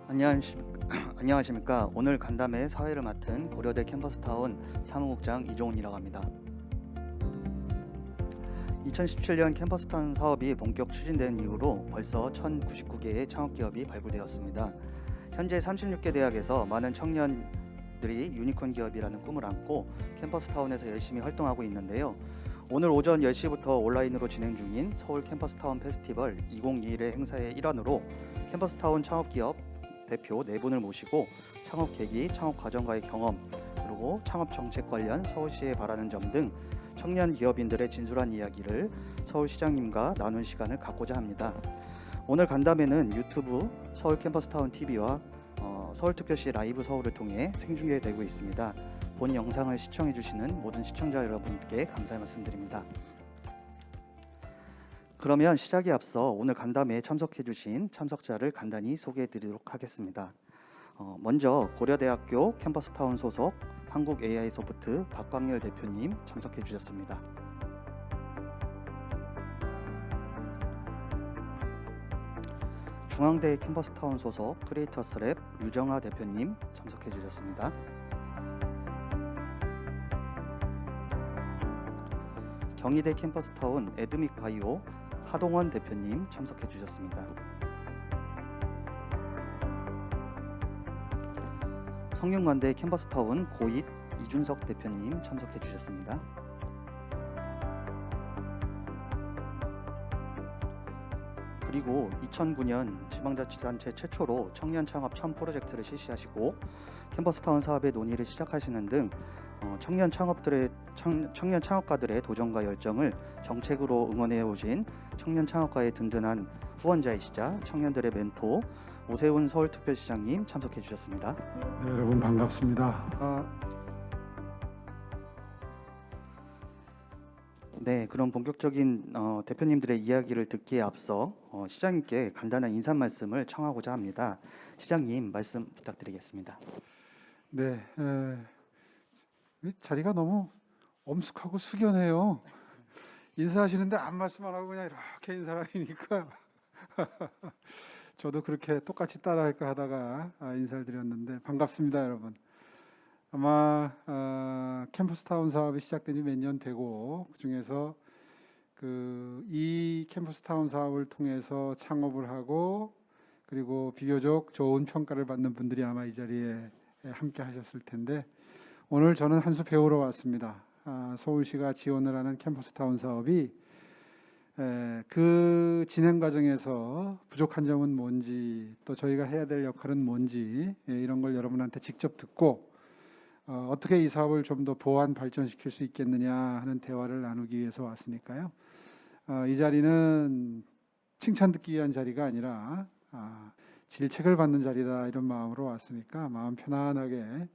안녕하십니까. 안녕하십니까. 오늘 간담회 사회를 맡은 고려대 캠퍼스타운 사무국장 이종훈이라고 합니다. 2017년 캠퍼스타운 사업이 본격 추진된 이후로 벌써 1,099개의 창업기업이 발굴되었습니다. 현재 36개 대학에서 많은 청년들이 유니콘 기업이라는 꿈을 안고 캠퍼스타운에서 열심히 활동하고 있는데요. 오늘 오전 10시부터 온라인으로 진행 중인 서울 캠퍼스타운 페스티벌 2021의 행사의 일환으로 캠퍼스타운 창업기업 대표 4분을 모시고 창업 계기, 창업 과정과의 경험, 그리고 창업 정책 관련 서울시에 바라는 점 등 청년 기업인들의 진솔한 이야기를 서울시장님과 나눈 시간을 갖고자 합니다. 오늘 간담회는 유튜브 서울 캠퍼스타운 TV와 서울특별시 라이브 서울을 통해 생중계되고 있습니다. 본 영상을 시청해주시는 모든 시청자 여러분께 감사의 말씀드립니다. 그러면 시작에 앞서 오늘 간담회에 참석해주신 참석자를 간단히 소개해드리도록 하겠습니다. 먼저 고려대학교 캠퍼스타운 소속 한국AI소프트 박광열 대표님 참석해주셨습니다. 중앙대 캠퍼스타운 소속 크리에이터스랩 유정아 대표님 참석해주셨습니다. 경희대 캠퍼스타운 에드믹 바이오 하동원 대표님 참석해 주셨습니다. 성균관대 캠퍼스타운 고잇 이준석 대표님 참석해 주셨습니다. 그리고 2009년 지방자치단체 최초로 청년 창업 1000 프로젝트를 실시하시고 캠퍼스타운 사업의 논의를 시작하시는 등 청년 창업가들의 도전과 열정을 정책으로 응원해 오신 청년 창업가의 든든한 후원자이시자 청년들의 멘토 오세훈 서울특별시장님 참석해 주셨습니다. 네, 여러분 반갑습니다. 네, 그럼 본격적인 대표님들의 이야기를 듣기에 앞서 시장님께 간단한 인사 말씀을 청하고자 합니다. 시장님 말씀 부탁드리겠습니다. 네, 자리가 너무 엄숙하고 숙연해요. 인사하시는데 아무 말씀 안 하고 그냥 이렇게 인사를 하니까 저도 그렇게 똑같이 따라할까 하다가 인사를 드렸는데 반갑습니다, 여러분. 아마 캠퍼스타운 사업이 시작된 지 몇 년 되고 그중에서 이 캠퍼스타운 사업을 통해서 창업을 하고 그리고 비교적 좋은 평가를 받는 분들이 아마 이 자리에 함께 하셨을 텐데 오늘 저는 한 수 배우러 왔습니다. 서울시가 지원을 하는 캠퍼스타운 사업이 그 진행 과정에서 부족한 점은 뭔지 또 저희가 해야 될 역할은 뭔지 이런 걸 여러분한테 직접 듣고 어떻게 이 사업을 좀 더 보완 발전시킬 수 있겠느냐 하는 대화를 나누기 위해서 왔으니까요. 이 자리는 칭찬 듣기 위한 자리가 아니라 질책을 받는 자리다 이런 마음으로 왔으니까 마음 편안하게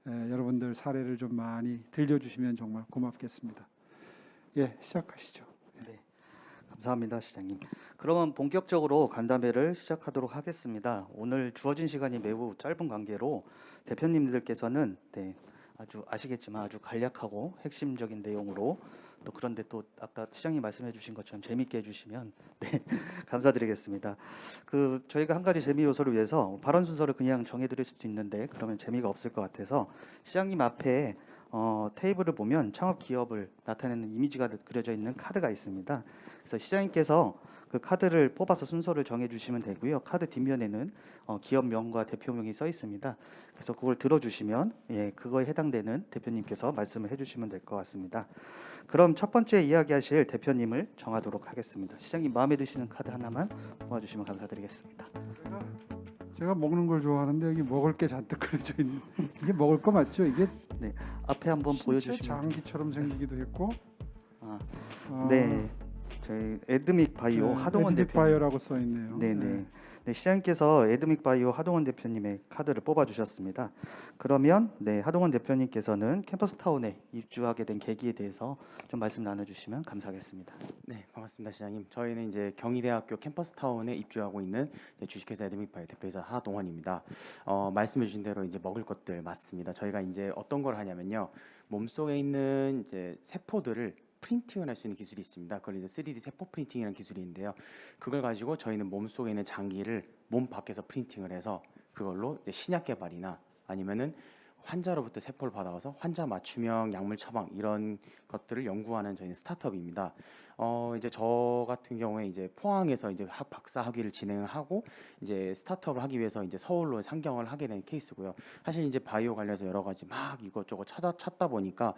여러분들 사례를 좀 많이 들려주시면 정말 고맙겠습니다. 예, 시작하시죠. 네, 감사합니다, 시장님. 그러면 본격적으로 간담회를 시작하도록 하겠습니다. 오늘 주어진 시간이 매우 짧은 관계로 대표님들께서는 아주 아시겠지만 아주 간략하고 핵심적인 내용으로 또 그런데 또 아까 시장님 말씀해 주신 것처럼 재밌게 해주시면 감사드리겠습니다. 저희가 한 가지 재미 요소를 위해서 발언 순서를 그냥 정해드릴 수도 있는데 그러면 재미가 없을 것 같아서 시장님 앞에 테이블을 보면 창업 기업을 나타내는 이미지가 그려져 있는 카드가 있습니다. 그래서 시장님께서 그 카드를 뽑아서 순서를 정해주시면 되고요. 카드 뒷면에는 기업명과 대표명이 써 있습니다. 그래서 그걸 들어주시면 그거에 해당되는 대표님께서 말씀을 해주시면 될 것 같습니다. 그럼 첫 번째 이야기하실 대표님을 정하도록 하겠습니다. 시장님 마음에 드시는 카드 하나만 뽑아주시면 감사드리겠습니다. 제가 먹는 걸 좋아하는데 여기 먹을 게 잔뜩 그려져 있는 이게 먹을 거 맞죠? 이게 네, 앞에 한번 보여주시면. 장기처럼 생기기도 했고. 네, 저희 에드믹 바이오 하동원 에드믹 대표님. 바이오라고 써 있네요. 네, 시장님께서 에드믹 바이오 하동원 대표님의 카드를 뽑아주셨습니다. 그러면 하동원 대표님께서는 캠퍼스타운에 입주하게 된 계기에 대해서 좀 말씀 나눠주시면 감사하겠습니다. 네, 반갑습니다, 시장님. 저희는 이제 경희대학교 캠퍼스타운에 입주하고 있는 주식회사 에드믹 바이오 대표이사 하동원입니다. 말씀해주신 대로 이제 먹을 것들 맞습니다. 저희가 이제 어떤 걸 하냐면요, 몸속에 있는 이제 세포들을 프린팅을 할 수 있는 기술이 있습니다. 그걸 이제 3D 세포 프린팅이라는 기술인데요. 그걸 가지고 저희는 몸속에 있는 장기를 몸 밖에서 프린팅을 해서 그걸로 이제 신약 개발이나 아니면은 환자로부터 세포를 받아와서 환자 맞춤형 약물 처방 이런 것들을 연구하는 저희는 스타트업입니다. 이제 저 같은 경우에 이제 포항에서 이제 박사 학위를 진행을 하고 이제 스타트업을 하기 위해서 이제 서울로 상경을 하게 된 케이스고요. 사실 이제 바이오 관련해서 여러 가지 막 이것저것 찾다 보니까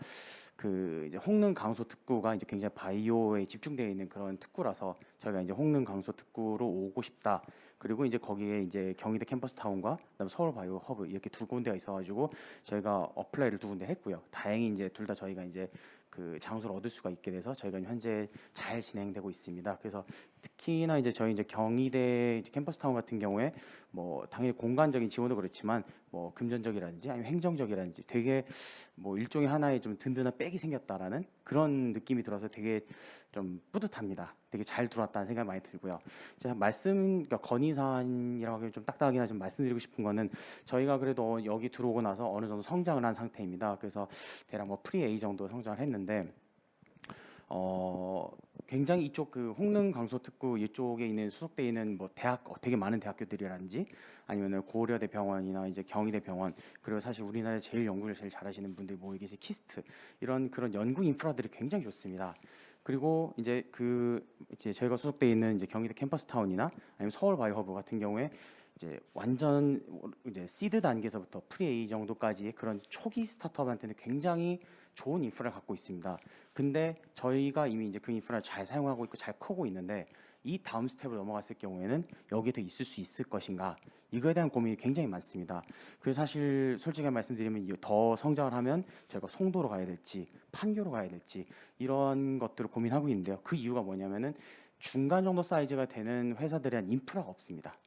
그 이제 홍릉 강소 특구가 이제 굉장히 바이오에 집중되어 있는 그런 특구라서 저희가 이제 홍릉 강소 특구로 오고 싶다. 그리고 이제 거기에 이제 경희대 캠퍼스 타운과 그다음에 서울 바이오 허브 이렇게 두 군데가 있어가지고 저희가 어플라이를 두 군데 했고요. 다행히 이제 둘 다 저희가 이제 그 장소를 얻을 수가 있게 돼서 저희가 현재 잘 진행되고 있습니다. 그래서 특히나 이제 저희 이제 경희대 이제 캠퍼스 타운 같은 경우에 뭐 당연히 공간적인 지원도 그렇지만 뭐 금전적이라든지 아니면 행정적이라든지 되게 뭐 일종의 하나의 좀 든든한 백이 생겼다라는 그런 느낌이 들어서 되게 좀 뿌듯합니다. 되게 잘 들어왔다는 생각이 많이 들고요. 제가 그러니까 건의사항이라고 하기엔 좀 딱딱하긴 하지만 말씀드리고 싶은 거는 저희가 그래도 여기 들어오고 나서 어느 정도 성장을 한 상태입니다. 그래서 대략 뭐 프리 A 정도 성장을 했는데 굉장히 이쪽 그 홍릉 강소 특구 이쪽에 있는 소속돼 있는 뭐 대학 되게 많은 대학교들이라든지 아니면은 고려대 병원이나 이제 경희대 병원 그리고 사실 우리나라에 제일 연구를 제일 잘하시는 분들이 모여 계신 키스트 이런 그런 연구 인프라들이 굉장히 좋습니다. 그리고 이제 그 이제 저희가 소속돼 있는 이제 경희대 캠퍼스 타운이나 아니면 서울 바이오허브 같은 경우에 이제 완전 이제 시드 단계에서부터 프리 A 정도까지의 그런 초기 스타트업한테는 굉장히 좋은 인프라를 갖고 있습니다. 근데 저희가 이미 이제 그 인프라를 잘 사용하고 있고 잘 크고 있는데 이 다음 스텝으로 넘어갔을 경우에는 여기에 더 있을 수 있을 것인가 이거에 대한 고민이 굉장히 많습니다. 그래서 사실 솔직히 말씀드리면 더 성장을 하면 저희가 송도로 가야 될지 판교로 가야 될지 이런 것들을 고민하고 있는데요. 그 이유가 뭐냐면은 중간 정도 사이즈가 되는 회사들에 대한 인프라가 없습니다.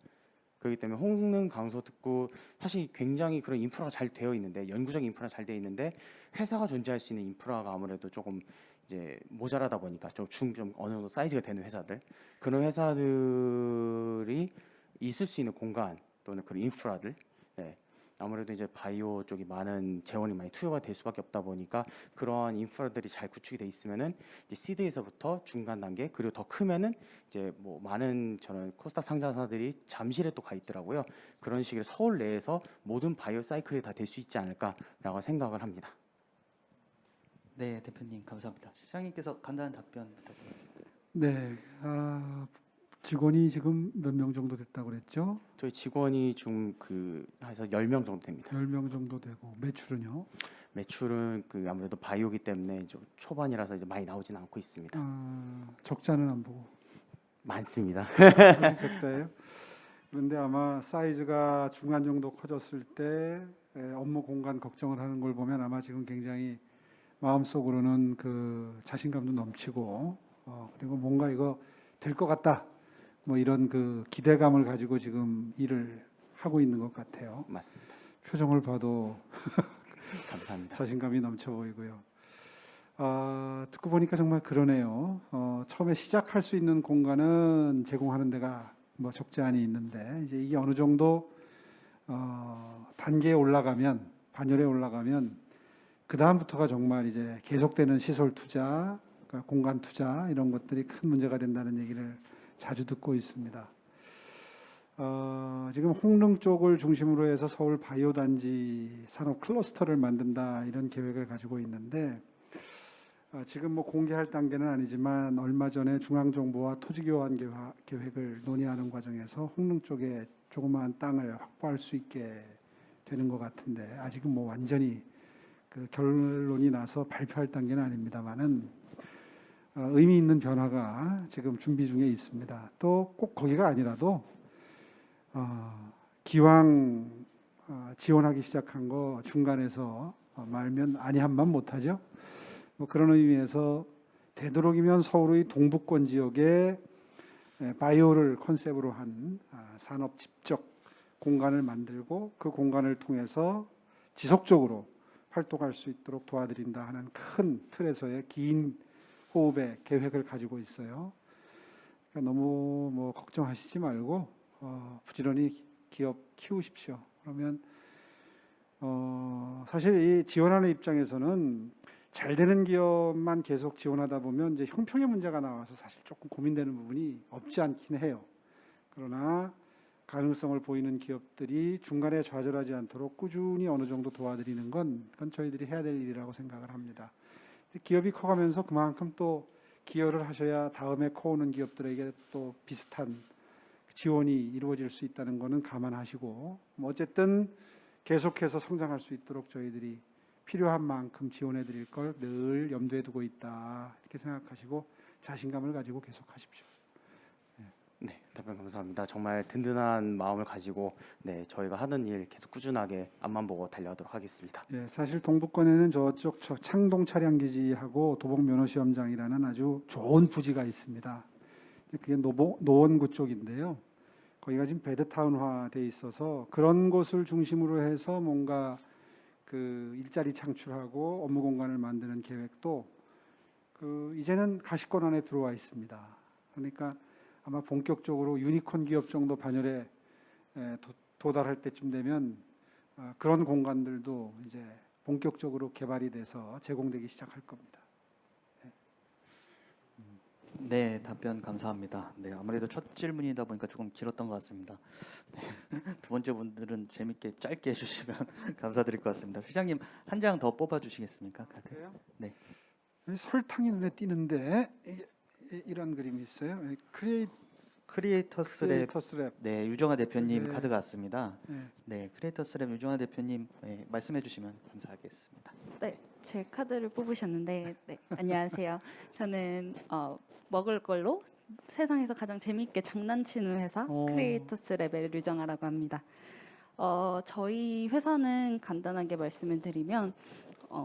그렇기 때문에 홍릉 강소 특구 사실 굉장히 그런 인프라가 잘 되어 있는데 연구적 인프라가 잘 되어 있는데 회사가 존재할 수 있는 인프라가 아무래도 조금 이제 모자라다 보니까 좀 어느 정도 사이즈가 되는 회사들 그런 회사들이 있을 수 있는 공간 또는 그런 인프라들 네. 아무래도 이제 바이오 쪽이 많은 재원이 많이 투여가 될 수밖에 없다 보니까 그러한 인프라들이 잘 구축이 돼 있으면은 이제 시드에서부터 중간 단계 그리고 더 크면은 이제 뭐 많은 저는 코스닥 상장사들이 잠실에 또 가 있더라고요. 그런 식으로 서울 내에서 모든 바이오 사이클이 다 될 수 있지 않을까라고 생각을 합니다. 네, 대표님 감사합니다. 시장님께서 간단한 답변 부탁드리겠습니다. 네, 직원이 지금 몇 명 정도 됐다고 그랬죠? 저희 직원이 좀 그 해서 10명 정도 됩니다. 10명 정도 되고 매출은요? 매출은 그 아무래도 바이오기 때문에 좀 초반이라서 이제 많이 나오진 않고 있습니다. 적자는 안 보고 많습니다. 적자예요. 그런데 아마 사이즈가 중간 정도 커졌을 때 업무 공간 걱정을 하는 걸 보면 아마 지금 굉장히 마음속으로는 그 자신감도 넘치고 그리고 뭔가 이거 될 것 같다. 뭐 이런 그 기대감을 가지고 지금 일을 하고 있는 것 같아요. 맞습니다. 표정을 봐도 감사합니다. 자신감이 넘쳐 보이고요. 듣고 보니까 정말 그러네요. 처음에 시작할 수 있는 공간은 제공하는 데가 뭐 적지 않이 있는데 이제 이게 어느 정도 단계에 올라가면 반열에 올라가면 그 다음부터가 정말 이제 계속되는 시설 투자, 그러니까 공간 투자 이런 것들이 큰 문제가 된다는 얘기를 자주 듣고 있습니다. 지금 홍릉 쪽을 중심으로 해서 서울 바이오 단지 산업 클러스터를 만든다 이런 계획을 가지고 있는데 지금 뭐 공개할 단계는 아니지만 얼마 전에 중앙정부와 토지교환 계획을 논의하는 과정에서 홍릉 쪽에 조그마한 땅을 확보할 수 있게 되는 것 같은데 아직은 뭐 완전히 그 결론이 나서 발표할 단계는 아닙니다만은 의미 있는 변화가 지금 준비 중에 있습니다. 또 꼭 거기가 아니라도 기왕 지원하기 시작한 거 중간에서 말면 아니한만 못하죠. 뭐 그런 의미에서 되도록이면 서울의 동북권 지역에 바이오를 컨셉으로 한 산업 집적 공간을 만들고 그 공간을 통해서 지속적으로 활동할 수 있도록 도와드린다 하는 큰 틀에서의 긴 호흡의 계획을 가지고 있어요. 그러니까 너무 뭐 걱정하시지 말고 부지런히 기업 키우십시오. 그러면 사실 이 지원하는 입장에서는 잘 되는 기업만 계속 지원하다 보면 이제 형평의 문제가 나와서 사실 조금 고민되는 부분이 없지 않긴 해요. 그러나 가능성을 보이는 기업들이 중간에 좌절하지 않도록 꾸준히 어느 정도 도와드리는 건 그건 저희들이 해야 될 일이라고 생각을 합니다. 기업이 커가면서 그만큼 또 기여를 하셔야 다음에 커오는 기업들에게 또 비슷한 지원이 이루어질 수 있다는 것은 감안하시고 뭐 어쨌든 계속해서 성장할 수 있도록 저희들이 필요한 만큼 지원해 드릴 걸 늘 염두에 두고 있다 이렇게 생각하시고 자신감을 가지고 계속하십시오. 네, 답변 감사합니다. 정말 든든한 마음을 가지고 네, 저희가 하는 일 계속 꾸준하게 앞만 보고 달려가도록 하겠습니다. 예, 사실 동북권에는 저쪽 창동 차량기지하고 도봉 면허시험장이라는 아주 좋은 부지가 있습니다. 그게 노원구 쪽인데요. 거기가 지금 베드타운화돼 있어서 그런 곳을 중심으로 해서 뭔가 그 일자리 창출하고 업무 공간을 만드는 계획도 그 이제는 가시권 안에 들어와 있습니다. 그러니까 아마 본격적으로 유니콘 기업 정도 반열에 도달할 때쯤 되면 그런 공간들도 이제 본격적으로 개발이 돼서 제공되기 시작할 겁니다. 네, 답변 감사합니다. 네, 아무래도 첫 질문이다 보니까 조금 길었던 것 같습니다. 네, 두 번째 분들은 재밌게 짧게 해주시면 감사드릴 것 같습니다. 시장님 한 장 더 뽑아주시겠습니까? 카드. 네. 설탕이 눈에 띄는데 이런 그림이 있어요. 크리에이터스 랩. 크리에이터스 랩. 네, 유정아 대표님 네. 카드가 왔습니다. 네. 네, 크리에이터스 랩 유정아 대표님 말씀해 주시면 감사하겠습니다. 네, 제 카드를 뽑으셨는데, 네, 안녕하세요. 저는 먹을 걸로 세상에서 가장 재미있게 장난치는 회사 크리에이터스 랩의 류정아라고 합니다. 저희 회사는 간단하게 말씀을 드리면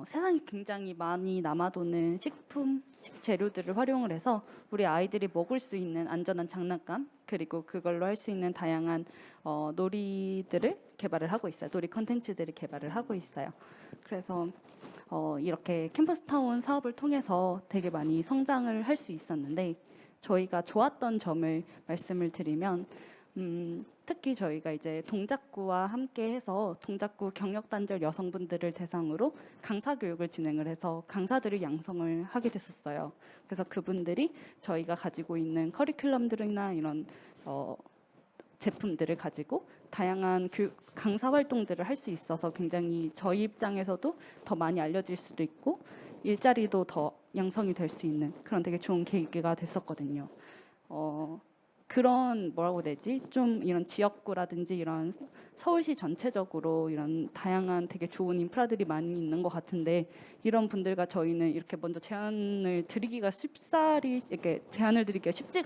세상에 굉장히 많이 남아도는 식재료들을 활용을 해서 우리 아이들이 먹을 수 있는 안전한 장난감 그리고 그걸로 할 수 있는 다양한 놀이들을 개발을 하고 있어요. 놀이 콘텐츠들을 개발을 하고 있어요. 그래서 이렇게 캠퍼스타운 사업을 통해서 되게 많이 성장을 할 수 있었는데 저희가 좋았던 점을 말씀을 드리면 특히 저희가 이제 동작구와 함께 해서 동작구 경력단절 여성분들을 대상으로 강사 교육을 진행을 해서 강사들을 양성을 하게 됐었어요. 그래서 그분들이 저희가 가지고 있는 커리큘럼들이나 이런 제품들을 가지고 다양한 강사 활동들을 할 수 있어서 굉장히 저희 입장에서도 더 많이 알려질 수도 있고 일자리도 더 양성이 될 수 있는 그런 되게 좋은 계기가 됐었거든요. 그런 뭐라고 해야 되지? 좀 이런 지역구라든지 이런 서울시 전체적으로 이런 다양한 되게 좋은 인프라들이 많이 있는 것 같은데 이런 분들과 저희는 이렇게 먼저 제안을 드리기가 쉽지가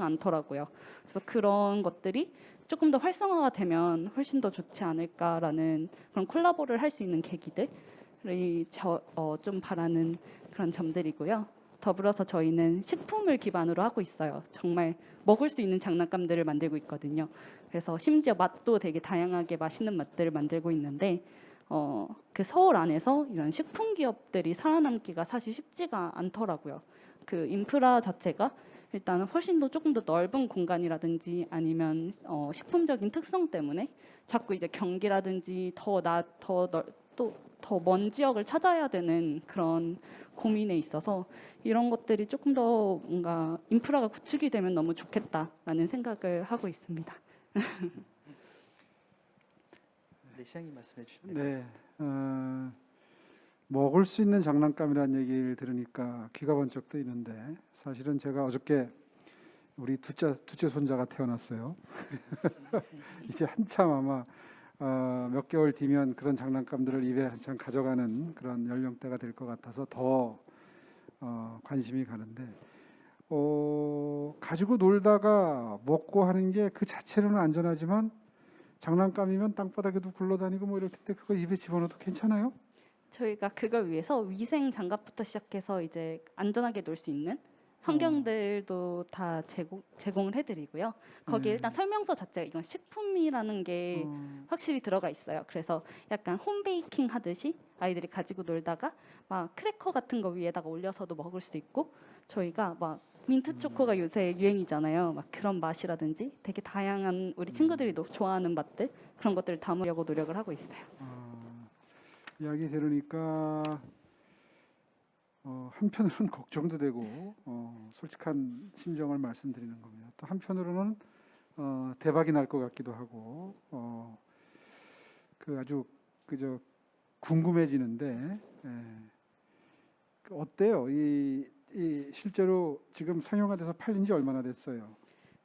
않더라고요. 그래서 그런 것들이 조금 더 활성화가 되면 훨씬 더 좋지 않을까라는 그런 콜라보를 할 수 있는 계기들이 좀 바라는 그런 점들이고요. 더불어서 저희는 식품을 기반으로 하고 있어요. 정말 먹을 수 있는 장난감들을 만들고 있거든요. 그래서 심지어 맛도 되게 다양하게 맛있는 맛들을 만들고 있는데 그 서울 안에서 이런 식품 기업들이 살아남기가 사실 쉽지가 않더라고요. 그 인프라 자체가 일단은 훨씬 더 조금 더 넓은 공간이라든지 아니면 식품적인 특성 때문에 자꾸 이제 경기라든지 더 먼 지역을 찾아야 되는 그런 고민에 있어서 이런 것들이 조금 더 뭔가 인프라가 구축이 되면 너무 좋겠다라는 생각을 하고 있습니다. 네, 시장님 말씀해 주시면 될 것 네, 같습니다. 먹을 수 있는 장난감이라는 얘기를 들으니까 귀가 번쩍 뜨이는데 사실은 제가 어저께 우리 둘째 손자가 태어났어요. 이제 한참 아마 몇 개월 뒤면 그런 장난감들을 입에 한참 가져가는 그런 연령대가 될 것 같아서 더 관심이 가는데 가지고 놀다가 먹고 하는 게 그 자체로는 안전하지만 장난감이면 땅바닥에도 굴러다니고 뭐 이럴 텐데 그거 입에 집어넣어도 괜찮아요? 저희가 그걸 위해서 위생 장갑부터 시작해서 이제 안전하게 놀 수 있는 환경들도 다 제공을 해드리고요. 거기에 일단 설명서 자체가 이건 식품이라는 게 확실히 들어가 있어요. 그래서 약간 홈베이킹 하듯이 아이들이 가지고 놀다가 막 크래커 같은 거 위에다가 올려서도 먹을 수 있고 저희가 막 민트 초코가 요새 유행이잖아요. 막 그런 맛이라든지 되게 다양한 우리 친구들이 좋아하는 맛들 그런 것들을 담으려고 노력을 하고 있어요. 이야기 들으니까 한편으로는 걱정도 되고 솔직한 심정을 말씀드리는 겁니다. 또 한편으로는 대박이 날 것 같기도 하고 그 아주 그저 궁금해지는데 어때요? 이 실제로 지금 상용화 돼서 팔린 지 얼마나 됐어요?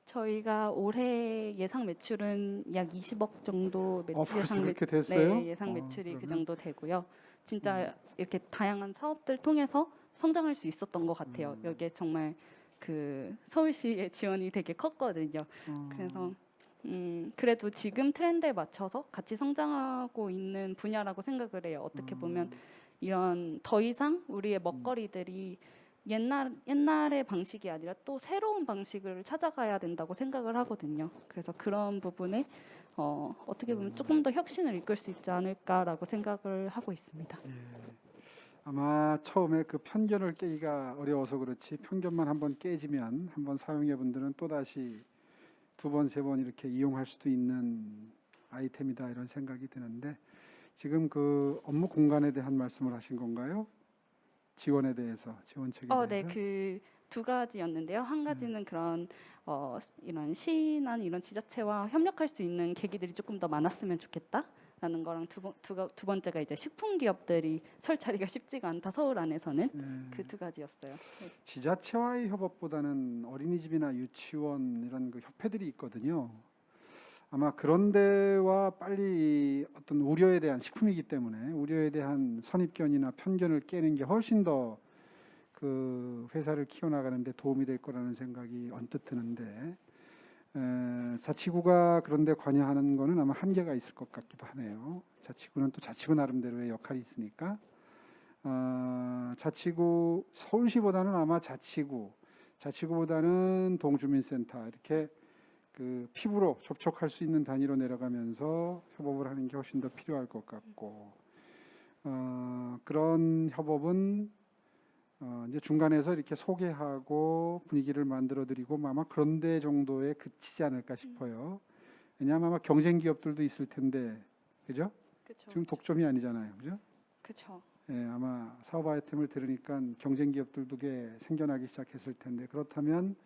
저희가 올해 예상 매출은 약 20억 정도 벌써 예상 그렇게 됐어요? 네, 예상 매출이 그 그러면? 정도 되고요. 진짜 이렇게 다양한 사업들 통해서 성장할 수 있었던 것 같아요. 여기에 정말 그 서울시의 지원이 되게 컸거든요. 그래서 그래도 지금 트렌드에 맞춰서 같이 성장하고 있는 분야라고 생각을 해요. 어떻게 보면 이런 더 이상 우리의 먹거리들이 옛날의 방식이 아니라 또 새로운 방식을 찾아가야 된다고 생각을 하거든요. 그래서 그런 부분에 어떻게 보면 조금 더 혁신을 이끌 수 있지 않을까라고 생각을 하고 있습니다. 아마 처음에 그 편견을 깨기가 어려워서 그렇지 편견만 한번 깨지면 한번 사용해 분들은 또 다시 두 번, 세 번 이렇게 이용할 수도 있는 아이템이다 이런 생각이 드는데 지금 그 업무 공간에 대한 말씀을 하신 건가요? 지원에 대해서, 지원책에 대해서? 네, 그 두 가지였는데요. 한 가지는 그런 이런 시나 이런 지자체와 협력할 수 있는 계기들이 조금 더 많았으면 좋겠다라는 거랑 두 번째가 이제 식품 기업들이 설 자리가 쉽지가 않다 서울 안에서는 그 두 가지였어요. 네. 지자체와의 협업보다는 어린이집이나 유치원 이런 그 협회들이 있거든요. 아마 그런 데와 빨리 어떤 우려에 대한 식품이기 때문에 우려에 대한 선입견이나 편견을 깨는 게 훨씬 더 그 회사를 키워나가는데 도움이 될 거라는 생각이 언뜻 드는데 자치구가 그런데 관여하는 거는 아마 한계가 있을 것 같기도 하네요. 자치구는 또 자치구 나름대로의 역할이 있으니까 자치구 서울시보다는 아마 자치구보다는 동주민센터 이렇게 그 피부로 접촉할 수 있는 단위로 내려가면서 협업을 하는 게 훨씬 더 필요할 것 같고 그런 협업은 이제 중간에서 이렇게 소개하고 분위기를 만들어드리고 아마 그런 데 정도에 그치지 않을까 싶어요. 왜냐하면 아마 경쟁 기업들도 있을 텐데, 그죠? 그쵸, 지금 독점이 아니잖아요, 그죠? 그쵸. 예, 아마 사업 아이템을 들으니까 경쟁 기업들도 게 생겨나기 시작했을 텐데 그렇다면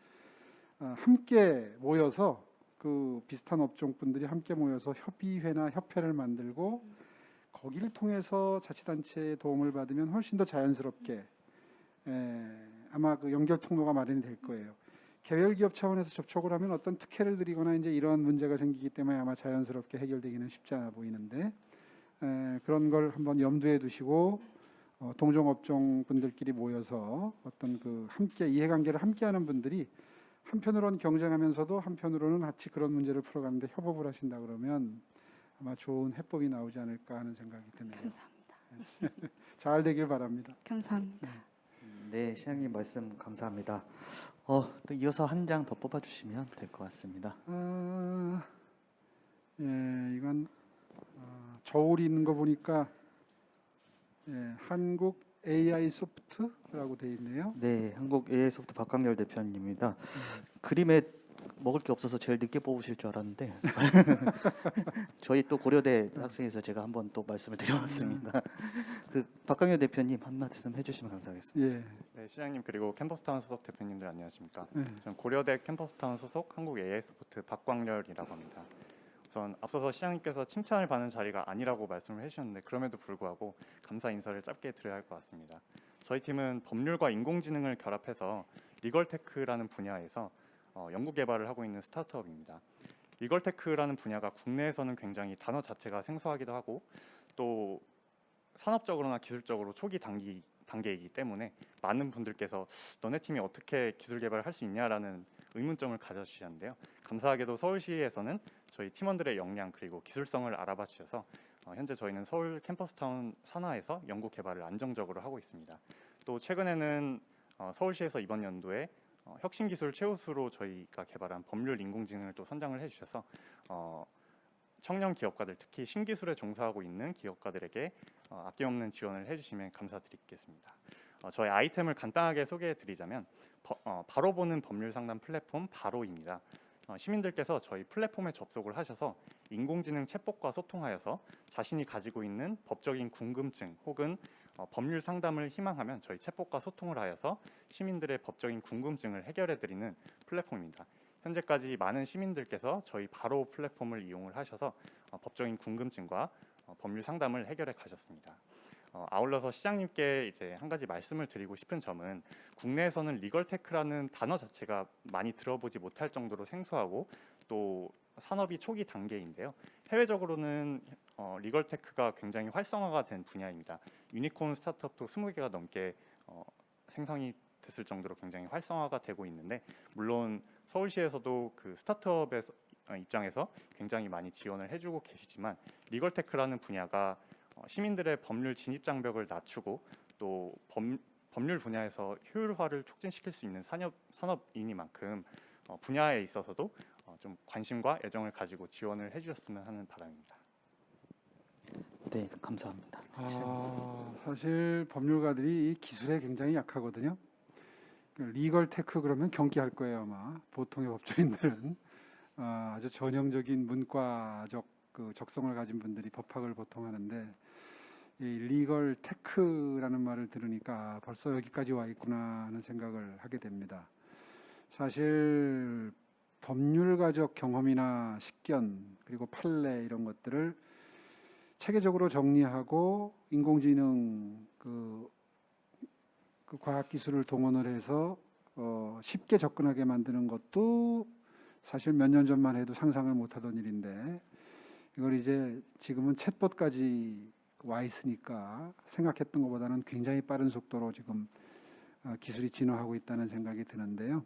함께 모여서 그 비슷한 업종 분들이 함께 모여서 협의회나 협회를 만들고 거기를 통해서 자치단체의 도움을 받으면 훨씬 더 자연스럽게 아마 그 연결 통로가 마련이 될 거예요. 개별 기업 차원에서 접촉을 하면 어떤 특혜를 드리거나 이제 이런 문제가 생기기 때문에 아마 자연스럽게 해결되기는 쉽지 않아 보이는데 그런 걸 한번 염두에 두시고 동종업종 분들끼리 모여서 어떤 그 함께 이해관계를 함께하는 분들이 한편으로는 경쟁하면서도 한편으로는 같이 그런 문제를 풀어가는데 협업을 하신다 그러면 아마 좋은 해법이 나오지 않을까 하는 생각이 드네요. 감사합니다. 잘 되길 바랍니다. 감사합니다. 네, 시장님 말씀 감사합니다. 또 이어서 한 장 더 뽑아주시면 될 것 같습니다. 이건 저울이 있는 거 보니까 한국 AI 소프트라고 돼 있네요. 네, 한국 AI소프트 박광열 대표님입니다. 그림에 먹을 게 없어서 제일 늦게 뽑으실 줄 알았는데 저희 또 고려대 학생에서 제가 한번 또 말씀을 드려봤습니다. 그 박광열 대표님 한 말씀 해주시면 감사하겠습니다. 예. 네, 시장님 그리고 캠퍼스타운 소속 대표님들 안녕하십니까? 네. 저는 고려대 캠퍼스타운 소속 한국 AI소프트 박광렬이라고 합니다. 우선 앞서서 시장님께서 칭찬을 받는 자리가 아니라고 말씀을 해주셨는데 그럼에도 불구하고 감사 인사를 짧게 드려야 할 것 같습니다. 저희 팀은 법률과 인공지능을 결합해서 리걸테크라는 분야에서 연구 개발을 하고 있는 스타트업입니다. 리걸테크라는 분야가 국내에서는 굉장히 단어 자체가 생소하기도 하고 또 산업적으로나 기술적으로 초기 단계이기 때문에 많은 분들께서 너네 팀이 어떻게 기술 개발을 할 수 있냐라는 의문점을 가져주시는데요. 감사하게도 서울시에서는 저희 팀원들의 역량 그리고 기술성을 알아봐 주셔서 현재 저희는 서울 캠퍼스타운 산하에서 연구 개발을 안정적으로 하고 있습니다. 또 최근에는 서울시에서 이번 연도에 혁신기술 최우수로 저희가 개발한 법률 인공지능을 또 선정을 해주셔서 청년 기업가들 특히 신기술에 종사하고 있는 기업가들에게 아낌없는 지원을 해주시면 감사드리겠습니다. 저희 아이템을 간단하게 소개해드리자면 바로 보는 법률 상담 플랫폼 바로입니다. 시민들께서 저희 플랫폼에 접속을 하셔서 인공지능 챗봇과 소통하여서 자신이 가지고 있는 법적인 궁금증 혹은 법률 상담을 희망하면 저희 챗봇과 소통을 하여서 시민들의 법적인 궁금증을 해결해드리는 플랫폼입니다. 현재까지 많은 시민들께서 저희 바로 플랫폼을 이용을 하셔서 법적인 궁금증과 법률 상담을 해결해 가셨습니다. 아울러서 시장님께 이제 한 가지 말씀을 드리고 싶은 점은 국내에서는 리걸테크라는 단어 자체가 많이 들어보지 못할 정도로 생소하고 또 산업이 초기 단계인데요. 해외적으로는 리걸테크가 굉장히 활성화가 된 분야입니다. 유니콘 스타트업도 20개가 넘게 생성이 됐을 정도로 굉장히 활성화가 되고 있는데, 물론 서울시에서도 그 스타트업의 입장에서 굉장히 많이 지원을 해주고 계시지만, 리걸테크라는 분야가 시민들의 법률 진입 장벽을 낮추고 또 법률 분야에서 효율화를 촉진시킬 수 있는 산업이니만큼 분야에 있어서도 좀 관심과 애정을 가지고 지원을 해주셨으면 하는 바람입니다. 네, 감사합니다. 사실 법률가들이 이 기술에 굉장히 약하거든요. 리걸 테크 그러면 경기할 거예요 아마. 보통의 법조인들은 아주 전형적인 문과적 그 적성을 가진 분들이 법학을 보통 하는데, 이 리걸 테크라는 말을 들으니까 벌써 여기까지 와 있구나 하는 생각을 하게 됩니다. 사실 법률가적 경험이나 식견 그리고 판례 이런 것들을 체계적으로 정리하고 인공지능 그 과학기술을 동원을 해서 쉽게 접근하게 만드는 것도 사실 몇 년 전만 해도 상상을 못하던 일인데, 이걸 이제 지금은 챗봇까지 와 있으니까 생각했던 것보다는 굉장히 빠른 속도로 지금 기술이 진화하고 있다는 생각이 드는데요.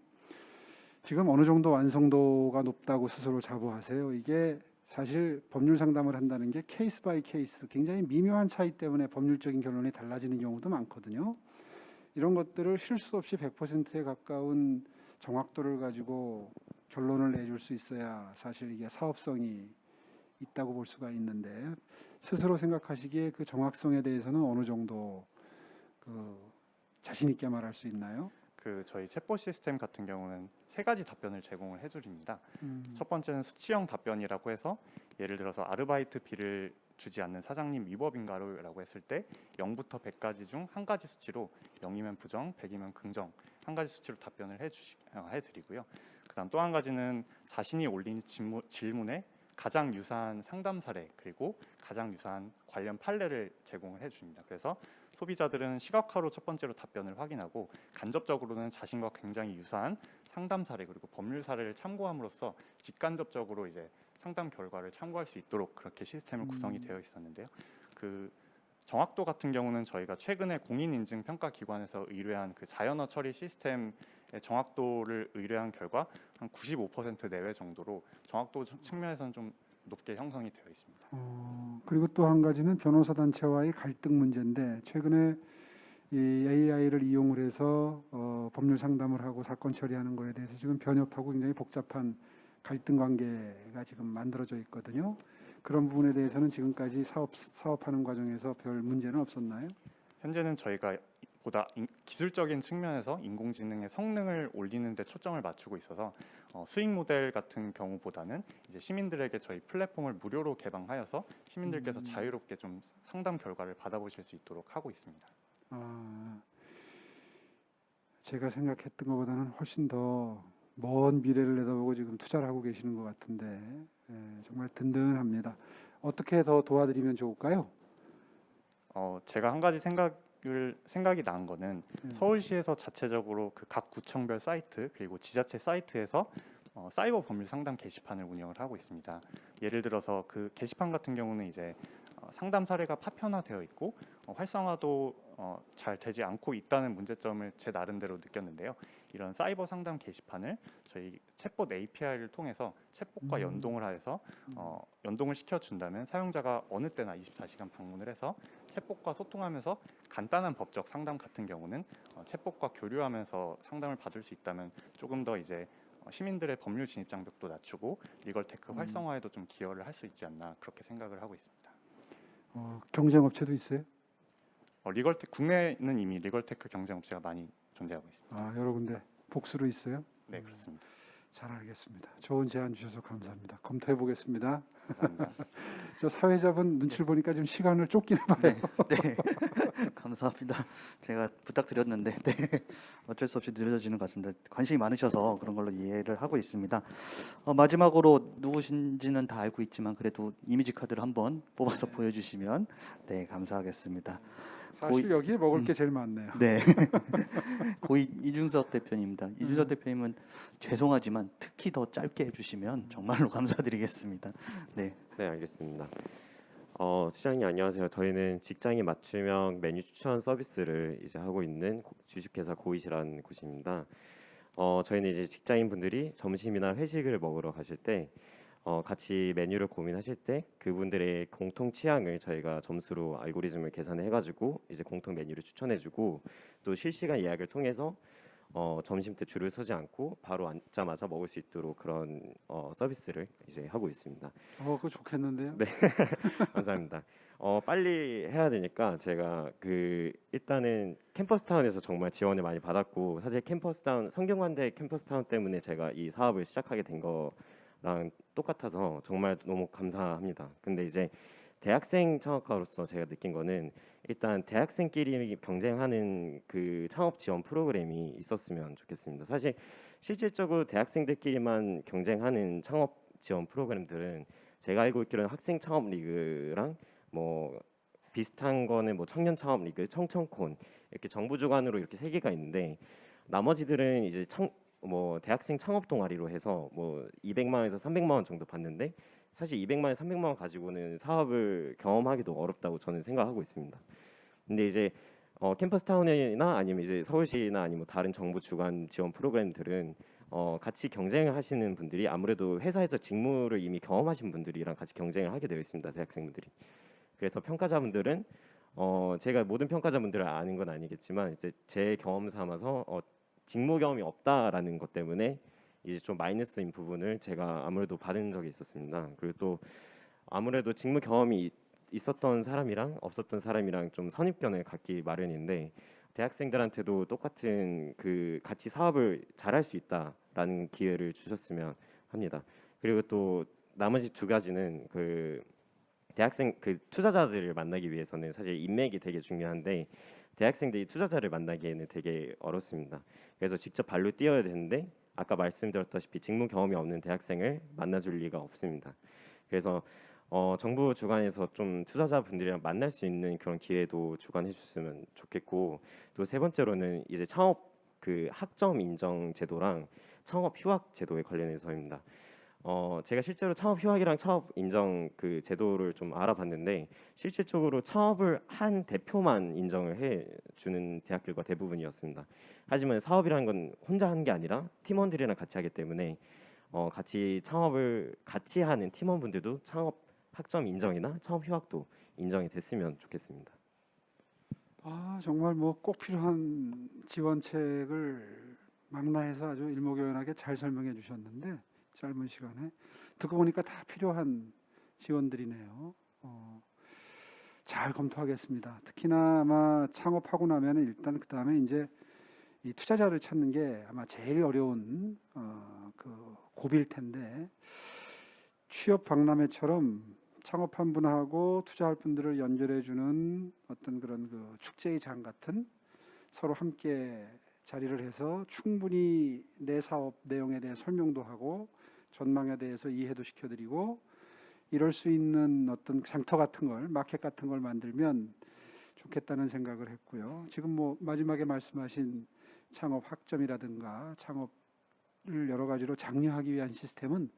지금 어느 정도 완성도가 높다고 스스로 자부하세요. 이게 사실 법률 상담을 한다는 게 케이스 바이 케이스, 굉장히 미묘한 차이 때문에 법률적인 결론이 달라지는 경우도 많거든요. 이런 것들을 실수 없이 100%에 가까운 정확도를 가지고 결론을 내줄 수 있어야 사실 이게 사업성이 있다고 볼 수가 있는데, 스스로 생각하시기에 그 정확성에 대해서는 어느 정도 그 자신 있게 말할 수 있나요? 저희 챗봇 시스템 같은 경우는 3가지 답변을 제공을 해드립니다. 첫 번째는 수치형 답변이라고 해서, 예를 들어서 아르바이트비를 주지 않는 사장님 위법인가라고 했을 때 0부터 100까지 중 한 가지 수치로 0이면 부정, 100이면 긍정, 한 가지 수치로 답변을 해드리고요. 그다음 또 한 가지는 자신이 올린 질문에 가장 유사한 상담 사례 그리고 가장 유사한 관련 판례를 제공을 해줍니다. 그래서 소비자들은 시각화로 첫 번째로 답변을 확인하고, 간접적으로는 자신과 굉장히 유사한 상담 사례 그리고 법률 사례를 참고함으로써 직간접적으로 이제 상담 결과를 참고할 수 있도록 그렇게 시스템을 구성이 되어 있었는데요. 그 정확도 같은 경우는 저희가 최근에 공인인증평가기관에서 의뢰한 그 자연어 처리 시스템의 정확도를 의뢰한 결과 한 95% 내외 정도로 정확도 측면에서는 좀 높게 형성이 되어 있습니다. 그리고 또 한 가지는 변호사 단체와의 갈등 문제인데, 최근에 이 AI를 이용을 해서 법률 상담을 하고 사건 처리하는 거에 대해서 지금 변협하고 굉장히 복잡한 갈등 관계가 지금 만들어져 있거든요. 그런 부분에 대해서는 지금까지 사업하는 과정에서 별 문제는 없었나요? 현재는 저희가 보다 기술적인 측면에서 인공지능의 성능을 올리는 데 초점을 맞추고 있어서 수익 모델 같은 경우보다는 이제 시민들에게 저희 플랫폼을 무료로 개방하여서 시민들께서 자유롭게 좀 상담 결과를 받아보실 수 있도록 하고 있습니다. 제가 생각했던 것보다는 훨씬 더 먼 미래를 내다보고 지금 투자를 하고 계시는 것 같은데, 정말 든든합니다. 어떻게 더 도와드리면 좋을까요? 제가 한 가지 생각이 난 거는, 서울시에서 자체적으로 그 각 구청별 사이트 그리고 지자체 사이트에서 사이버 법률 상담 게시판을 운영을 하고 있습니다. 예를 들어서 그 게시판 같은 경우는 이제 상담 사례가 파편화되어 있고 활성화도 잘 되지 않고 있다는 문제점을 제 나름대로 느꼈는데요. 이런 사이버 상담 게시판을 저희 챗봇 API를 통해서 챗봇과 연동을 해서 연동을 시켜준다면 사용자가 어느 때나 24시간 방문을 해서 챗봇과 소통하면서 간단한 법적 상담 같은 경우는 챗봇과 교류하면서 상담을 받을 수 있다면 조금 더 이제 시민들의 법률 진입 장벽도 낮추고 리걸테크 활성화에도 좀 기여를 할 수 있지 않나, 그렇게 생각을 하고 있습니다. 경쟁 업체도 있어요? 국내는 이미 리걸테크 경쟁 업체가 많이 존재하고 있습니다. 여러 군데 복수로 있어요? 네, 그렇습니다. 잘 알겠습니다. 좋은 제안 주셔서 감사합니다. 검토해 보겠습니다. 감사합니다. 저 사회자분 눈치를 보니까 지금 시간을 쫓기나 봐요. 네, 네. 감사합니다. 제가 부탁드렸는데 네. 어쩔 수 없이 늦어지는 것 같습니다. 관심이 많으셔서 그런 걸로 이해를 하고 있습니다. 마지막으로 누구신지는 다 알고 있지만 그래도 이미지 카드를 한번 뽑아서 보여주시면 네 감사하겠습니다. 사실 여기에 먹을 게 제일 많네요. 네. 고이 이준석 대표님입니다. 이준석 대표님은 죄송하지만 특히 더 짧게 해주시면 정말로 감사드리겠습니다. 네. 네, 알겠습니다. 시장님 안녕하세요. 저희는 직장인 맞춤형 메뉴 추천 서비스를 이제 하고 있는 주식회사 고이시라는 곳입니다. 저희는 이제 직장인 분들이 점심이나 회식을 먹으러 가실 때 같이 메뉴를 고민하실 때 그분들의 공통 취향을 저희가 점수로 알고리즘을 계산해 가지고 이제 공통 메뉴를 추천해주고 또 실시간 예약을 통해서 점심 때 줄을 서지 않고 바로 앉자마자 먹을 수 있도록 그런 서비스를 이제 하고 있습니다. 그거 좋겠는데요. 네. 감사합니다. 빨리 해야 되니까 제가 일단은 캠퍼스타운에서 정말 지원을 많이 받았고 사실 캠퍼스타운 성균관대 캠퍼스타운 때문에 제가 이 사업을 시작하게 된 거랑 똑같아서 정말 너무 감사합니다. 근데 이제 대학생 창업가로서 제가 느낀 거는 일단 대학생끼리 경쟁하는 그 창업 지원 프로그램이 있었으면 좋겠습니다. 사실 실질적으로 대학생들끼리만 경쟁하는 창업 지원 프로그램들은 제가 알고 있기로는 학생 창업 리그랑 뭐 비슷한 거는 뭐 청년 창업 리그, 청청콘 이렇게 정부 주관으로 이렇게 세 개가 있는데 나머지들은 이제 대학생 창업 동아리로 해서 뭐 200만 원에서 300만 원 정도 받는데 사실 200만 원, 300만 원 가지고는 사업을 경험하기도 어렵다고 저는 생각하고 있습니다. 근데 이제 캠퍼스타운이나 아니면 이제 서울시나 아니면 다른 정부 주관 지원 프로그램들은 같이 경쟁을 하시는 분들이 아무래도 회사에서 직무를 이미 경험하신 분들이랑 같이 경쟁을 하게 되어 있습니다. 대학생분들이. 그래서 평가자분들은 제가 모든 평가자분들을 아는 건 아니겠지만 이제 제 경험 삼아서 직무 경험이 없다라는 것 때문에 이제 좀 마이너스인 부분을 제가 아무래도 받은 적이 있었습니다. 그리고 또 아무래도 직무 경험이 있었던 사람이랑 없었던 사람이랑 좀 선입견을 갖기 마련인데 대학생들한테도 똑같은 같이 사업을 잘할 수 있다라는 기회를 주셨으면 합니다. 그리고 또 나머지 두 가지는 대학생 투자자들을 만나기 위해서는 사실 인맥이 되게 중요한데 대학생들이 투자자를 만나기에는 되게 어렵습니다. 그래서 직접 발로 뛰어야 되는데 아까 말씀드렸다시피 직무 경험이 없는 대학생을 만나줄 리가 없습니다. 그래서 정부 주관에서 좀 투자자분들이랑 만날 수 있는 그런 기회도 주관해 주셨으면 좋겠고 또 세 번째로는 이제 창업 학점 인정 제도랑 창업 휴학 제도에 관련해서입니다. 제가 실제로 창업 휴학이랑 창업 인정 제도를 좀 알아봤는데 실질적으로 창업을 한 대표만 인정을 해 주는 대학들과 대부분이었습니다. 하지만 사업이라는 건 혼자 하는 게 아니라 팀원들이랑 같이 하기 때문에 같이 창업을 같이 하는 팀원분들도 창업 학점 인정이나 창업 휴학도 인정이 됐으면 좋겠습니다. 정말 뭐 꼭 필요한 지원책을 망라해서 아주 일목요연하게 잘 설명해 주셨는데 짧은 시간에 듣고 보니까 다 필요한 지원들이네요. 잘 검토하겠습니다. 특히나 아마 창업하고 나면 일단 그 다음에 이제 이 투자자를 찾는 게 아마 제일 어려운 고비일 텐데 취업 박람회처럼 창업한 분하고 투자할 분들을 연결해주는 어떤 그런 축제의 장 같은 서로 함께 자리를 해서 충분히 내 사업 내용에 대해 설명도 하고 전망에 대해서 이해도 시켜드리고 이럴 수 있는 어떤 장터 같은 걸 마켓 같은 걸 만들면 좋겠다는 생각을 했고요. 지금 뭐 마지막에 말씀하신 창업 학점이라든가 창업을 여러 가지로 장려하기 위한 시스템은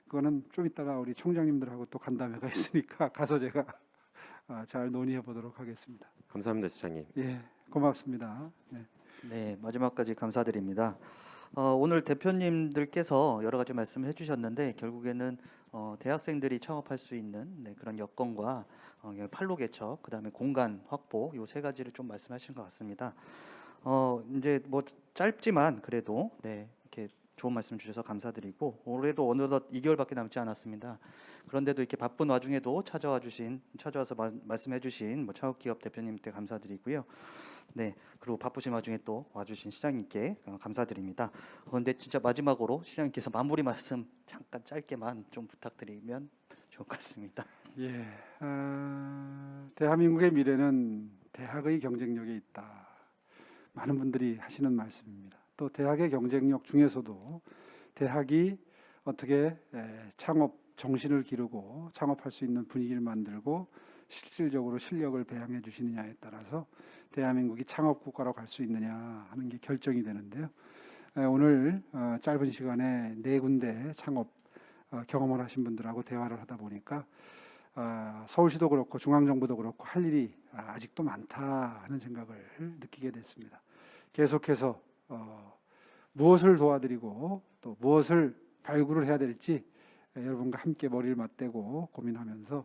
그거는 좀 이따가 우리 총장님들하고 또 간담회가 있으니까 가서 제가 잘 논의해 보도록 하겠습니다. 감사합니다, 시장님. 예, 고맙습니다. 네. 네, 마지막까지 감사드립니다. 오늘 대표님들께서 여러 가지 말씀을 해주셨는데 결국에는 대학생들이 창업할 수 있는 그런 여건과 판로 개척, 그다음에 공간 확보 요 세 가지를 좀 말씀하신 것 같습니다. 이제 뭐 짧지만 그래도 이렇게 좋은 말씀 주셔서 감사드리고 올해도 어느덧 2개월밖에 남지 않았습니다. 그런데도 이렇게 바쁜 와중에도 찾아와서 말씀해주신 창업기업 대표님께 감사드리고요. 네, 그리고 바쁘신 와중에 또 와주신 시장님께 감사드립니다. 그런데 진짜 마지막으로 시장님께서 마무리 말씀 잠깐 짧게만 좀 부탁드리면 좋을 것 같습니다. 예, 대한민국의 미래는 대학의 경쟁력에 있다. 많은 분들이 하시는 말씀입니다. 또 대학의 경쟁력 중에서도 대학이 어떻게 창업 정신을 기르고 창업할 수 있는 분위기를 만들고 실질적으로 실력을 배양해 주시느냐에 따라서 대한민국이 창업 국가로 갈 수 있느냐 하는 게 결정이 되는데요. 오늘 짧은 시간에 4군데 창업 경험을 하신 분들하고 대화를 하다 보니까 서울시도 그렇고 중앙정부도 그렇고 할 일이 아직도 많다 하는 생각을 느끼게 됐습니다. 계속해서 무엇을 도와드리고 또 무엇을 발굴을 해야 될지 여러분과 함께 머리를 맞대고 고민하면서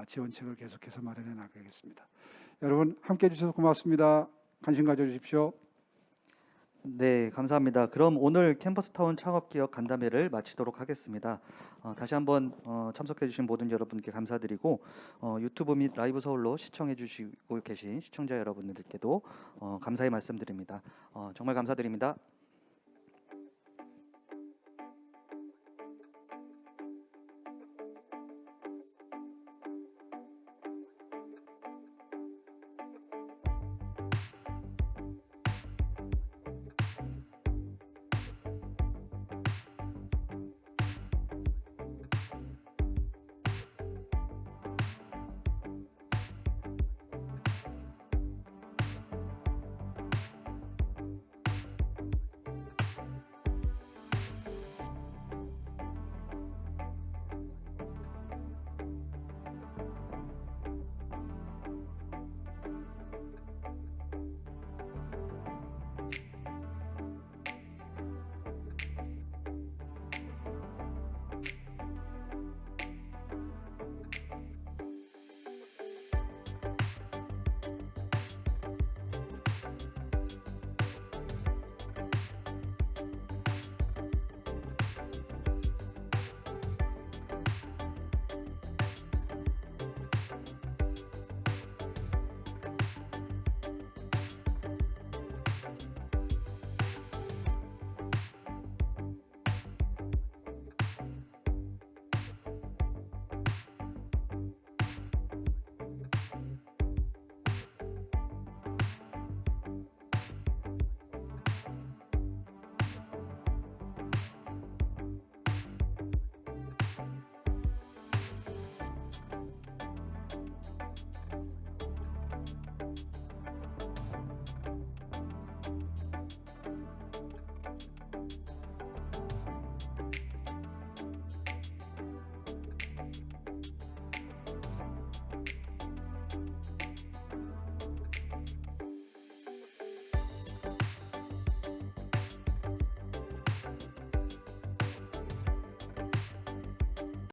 지원책을 계속해서 마련해 나가겠습니다. 여러분 함께해 주셔서 고맙습니다. 관심 가져주십시오. 네, 감사합니다. 그럼 오늘 캠퍼스타운 창업기업 간담회를 마치도록 하겠습니다. 다시 한번 참석해주신 모든 여러분께 감사드리고 유튜브 및 라이브 서울로 시청해주시고 계신 시청자 여러분들께도 감사의 말씀드립니다. 정말 감사드립니다.